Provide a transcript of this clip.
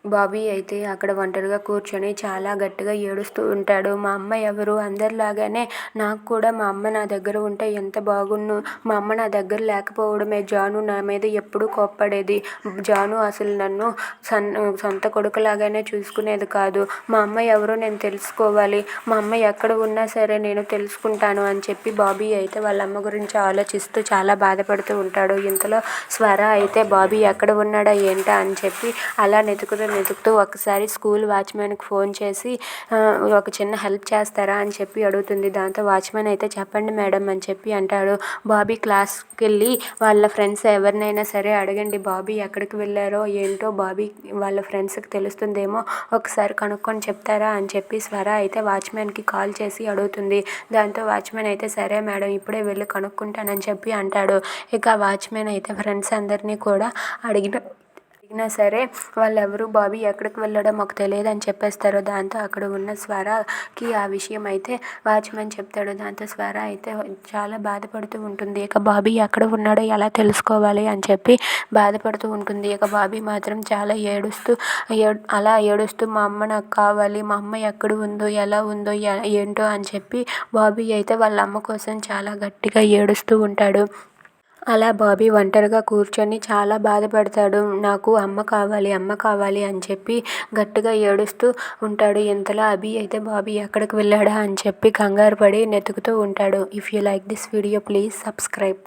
బాబీ అయితే అక్కడ ఒంటరిగా కూర్చొని చాలా గట్టిగా ఏడుస్తూ ఉంటాడు. మా అమ్మ ఎవరు? అందరిలాగానే నాకు కూడా మా అమ్మ నా దగ్గర ఉంటే ఎంత బాగున్ను. మా అమ్మ నా దగ్గర లేకపోవడమే. జాను నా మీద ఎప్పుడూ కోప్పడేది. జాను అసలు నన్ను సొంత కొడుకులాగానే చూసుకునేది కాదు. మా అమ్మ ఎవరో నేను తెలుసుకోవాలి. మా అమ్మ ఎక్కడ ఉన్నా సరే నేను తెలుసుకుంటాను అని చెప్పి బాబీ అయితే వాళ్ళ అమ్మ గురించి ఆలోచిస్తూ చాలా బాధపడుతూ ఉంటాడు. ఇంతలో స్వర అయితే బాబీ ఎక్కడ ఉన్నాడా ఏంటా అని చెప్పి అలా వెతుకుతూ ఒకసారి స్కూల్ వాచ్మెన్కి ఫోన్ చేసి ఒక చిన్న హెల్ప్ చేస్తారా అని చెప్పి అడుగుతుంది. దాంతో వాచ్మెన్ అయితే చెప్పండి మేడం అని చెప్పి అంటాడు. బాబీ క్లాస్కి వెళ్ళి వాళ్ళ ఫ్రెండ్స్ ఎవరినైనా సరే అడగండి, బాబీ ఎక్కడికి వెళ్ళారో ఏంటో బాబీ వాళ్ళ ఫ్రెండ్స్కి తెలుస్తుందేమో, ఒకసారి కనుక్కొని చెప్తారా అని చెప్పి స్వర అయితే వాచ్మెన్కి కాల్ చేసి అడుగుతుంది. దాంతో వాచ్మెన్ అయితే సరే మేడం ఇప్పుడే వెళ్ళి కనుక్కుంటానని చెప్పి అంటాడు. ఇక వాచ్మెన్ అయితే ఫ్రెండ్స్ అందరినీ కూడా అడిగినా సరే వాళ్ళెవరు బాబీ ఎక్కడికి వెళ్ళాడో మాకు తెలియదు అని చెప్పేస్తారు. దాంతో అక్కడ ఉన్న స్వరకి ఆ విషయం అయితే వాచ్మెన్ చెప్తాడు. దాంతో స్వర అయితే చాలా బాధపడుతూ ఉంటుంది. ఇక బాబీ ఎక్కడ ఉన్నాడో ఎలా తెలుసుకోవాలి అని చెప్పి బాధపడుతూ ఉంటుంది. ఇక బాబీ మాత్రం చాలా ఏడుస్తూ మా అమ్మ నాకు కావాలి, మా అమ్మ ఎక్కడ ఉందో ఎలా ఉందో ఏంటో అని చెప్పి బాబీ అయితే వాళ్ళ అమ్మ కోసం చాలా గట్టిగా ఏడుస్తూ ఉంటాడు. అలా బాబీ ఒంటరిగా కూర్చొని చాలా బాధపడతాడు. నాకు అమ్మ కావాలి అని చెప్పి గట్టిగా ఏడుస్తూ ఉంటాడు. ఇంతలో అభి అయితే బాబీ ఎక్కడికి వెళ్ళాడా అని చెప్పి కంగారు పడి వెతుకుతూ ఉంటాడు. If you like this video please subscribe.